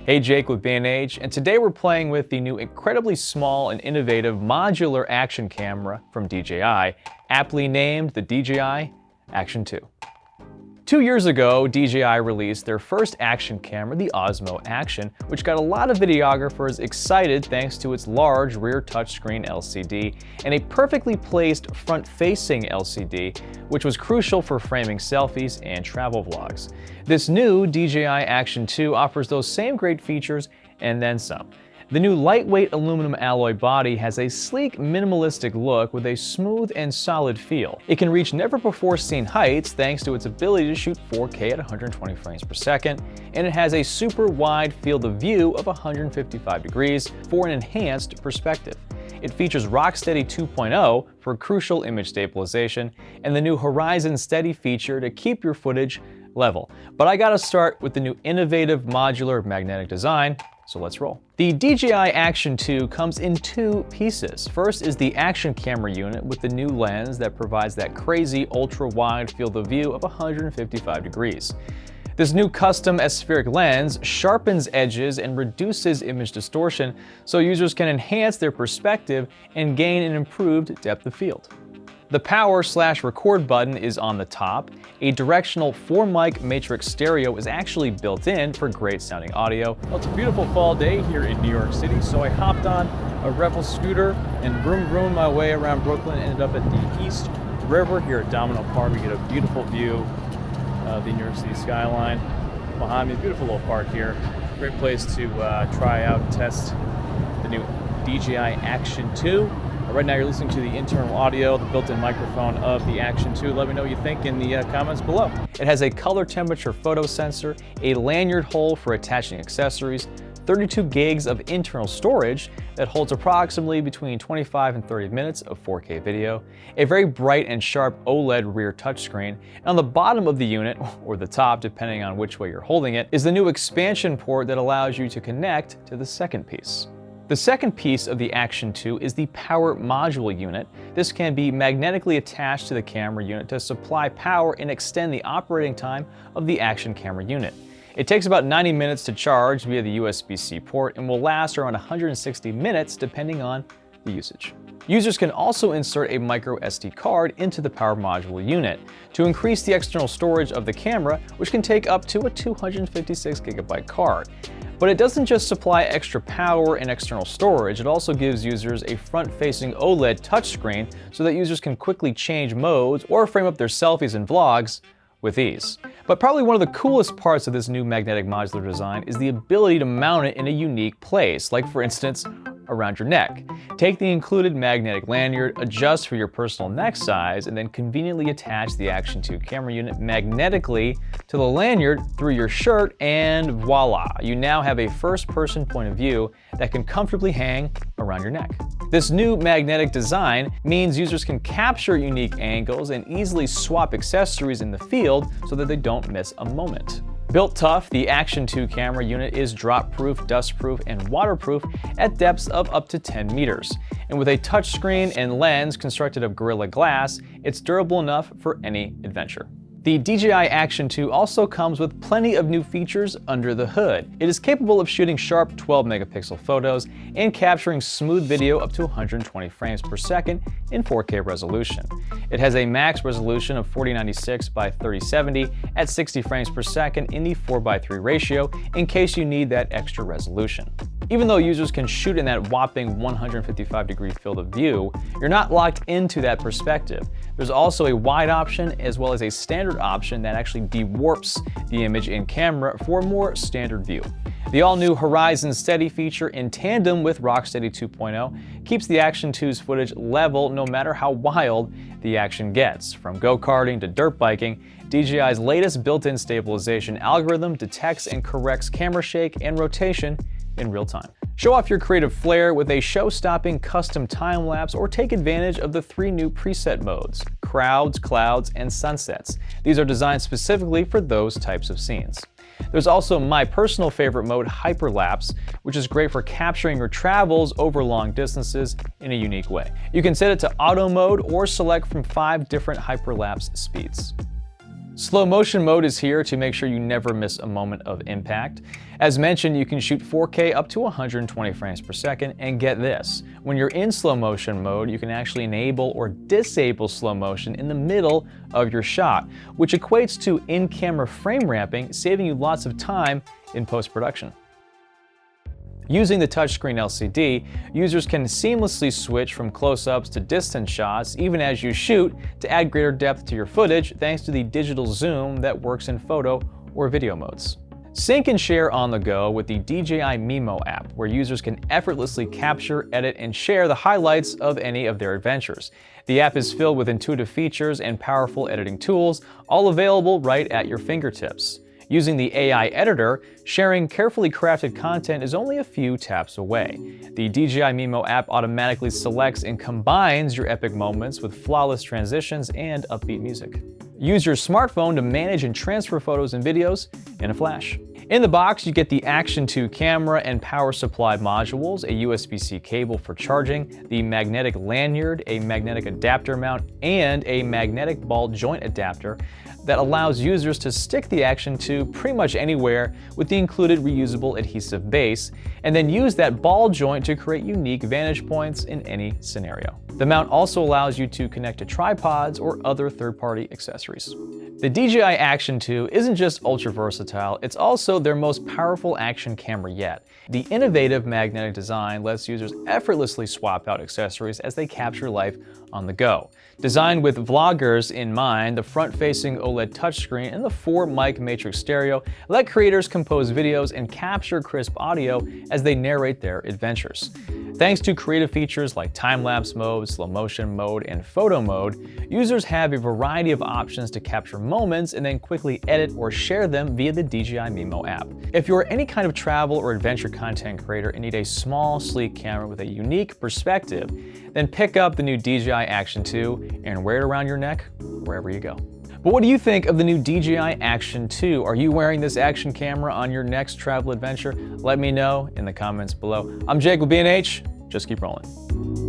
Hey, Jake with B&H, and today we're playing with the new incredibly small and innovative modular action camera from DJI, aptly named the DJI Action 2. 2 years ago, DJI released their first action camera, the Osmo Action, which got a lot of videographers excited thanks to its large rear touchscreen LCD and a perfectly placed front-facing LCD, which was crucial for framing selfies and travel vlogs. This new DJI Action 2 offers those same great features and then some. The new lightweight aluminum alloy body has a sleek, minimalistic look with a smooth and solid feel. It can reach never-before-seen heights thanks to its ability to shoot 4K at 120 frames per second, and it has a super wide field of view of 155 degrees for an enhanced perspective. It features RockSteady 2.0 for crucial image stabilization, and the new HorizonSteady feature to keep your footage level. But I gotta start with the new innovative modular magnetic design, so let's roll. The DJI Action 2 comes in two pieces. First is the action camera unit with the new lens that provides that crazy ultra-wide field of view of 155 degrees. This new custom aspheric lens sharpens edges and reduces image distortion so users can enhance their perspective and gain an improved depth of field. The power/record button is on the top. A directional 4-mic matrix stereo is actually built in for great sounding audio. Well, it's a beautiful fall day here in New York City, so I hopped on a Rebel scooter and vroom my way around Brooklyn, ended up at the East River here at Domino Park. We get a beautiful view of the New York City skyline behind me. Beautiful little park here. Great place to try out and test the new DJI Action 2. Right now you're listening to the internal audio, the built-in microphone of the Action 2. Let me know what you think in the comments below. It has a color temperature photo sensor, a lanyard hole for attaching accessories, 32 gigs of internal storage that holds approximately between 25 and 30 minutes of 4K video, a very bright and sharp OLED rear touchscreen, and on the bottom of the unit, or the top depending on which way you're holding it, is the new expansion port that allows you to connect to the second piece. The second piece of the Action 2 is the power module unit. This can be magnetically attached to the camera unit to supply power and extend the operating time of the action camera unit. It takes about 90 minutes to charge via the USB-C port and will last around 160 minutes depending on the usage. Users can also insert a micro SD card into the power module unit to increase the external storage of the camera, which can take up to a 256 gigabyte card. But it doesn't just supply extra power and external storage, it also gives users a front-facing OLED touchscreen so that users can quickly change modes or frame up their selfies and vlogs with ease. But probably one of the coolest parts of this new magnetic modular design is the ability to mount it in a unique place, like for instance, around your neck. Take the included magnetic lanyard, adjust for your personal neck size, and then conveniently attach the Action 2 camera unit magnetically to the lanyard through your shirt, and voila! You now have a first-person point of view that can comfortably hang around your neck. This new magnetic design means users can capture unique angles and easily swap accessories in the field so that they don't miss a moment. Built tough, the Action 2 camera unit is drop-proof, dust-proof, and waterproof at depths of up to 10 meters. And with a touchscreen and lens constructed of Gorilla Glass, it's durable enough for any adventure. The DJI Action 2 also comes with plenty of new features under the hood. It is capable of shooting sharp 12-megapixel photos and capturing smooth video up to 120 frames per second in 4K resolution. It has a max resolution of 4096 by 3070 at 60 frames per second in the 4:3 ratio in case you need that extra resolution. Even though users can shoot in that whopping 155-degree field of view, you're not locked into that perspective. There's also a wide option as well as a standard option that actually de-warps the image in camera for a more standard view. The all-new HorizonSteady feature in tandem with RockSteady 2.0 keeps the Action 2's footage level no matter how wild the action gets. From go-karting to dirt biking, DJI's latest built-in stabilization algorithm detects and corrects camera shake and rotation in real time. Show off your creative flair with a show-stopping custom time-lapse or take advantage of the 3 new preset modes: crowds, clouds, and sunsets. These are designed specifically for those types of scenes. There's also my personal favorite mode, hyperlapse, which is great for capturing your travels over long distances in a unique way. You can set it to auto mode or select from 5 different hyperlapse speeds. Slow motion mode is here to make sure you never miss a moment of impact. As mentioned, you can shoot 4K up to 120 frames per second, and get this, when you're in slow motion mode, you can actually enable or disable slow motion in the middle of your shot, which equates to in-camera frame ramping, saving you lots of time in post-production. Using the touchscreen LCD, users can seamlessly switch from close-ups to distance shots even as you shoot to add greater depth to your footage thanks to the digital zoom that works in photo or video modes. Sync and share on the go with the DJI Mimo app, where users can effortlessly capture, edit, and share the highlights of any of their adventures. The app is filled with intuitive features and powerful editing tools, all available right at your fingertips. Using the AI editor, sharing carefully crafted content is only a few taps away. The DJI Mimo app automatically selects and combines your epic moments with flawless transitions and upbeat music. Use your smartphone to manage and transfer photos and videos in a flash. In the box, you get the Action 2 camera and power supply modules, a USB-C cable for charging, the magnetic lanyard, a magnetic adapter mount, and a magnetic ball joint adapter that allows users to stick the Action 2 pretty much anywhere with the included reusable adhesive base, and then use that ball joint to create unique vantage points in any scenario. The mount also allows you to connect to tripods or other third-party accessories. The DJI Action 2 isn't just ultra versatile, it's also their most powerful action camera yet. The innovative magnetic design lets users effortlessly swap out accessories as they capture life on the go. Designed with vloggers in mind, the front-facing OLED touchscreen and the 4-mic matrix stereo let creators compose videos and capture crisp audio as they narrate their adventures. Thanks to creative features like time-lapse mode, slow motion mode, and photo mode, users have a variety of options to capture moments and then quickly edit or share them via the DJI Mimo app. If you're any kind of travel or adventure content creator and need a small, sleek camera with a unique perspective, then pick up the new DJI Action 2 and wear it around your neck wherever you go. But what do you think of the new DJI Action 2? Are you wearing this action camera on your next travel adventure? Let me know in the comments below. I'm Jake with B&H. Just keep rolling.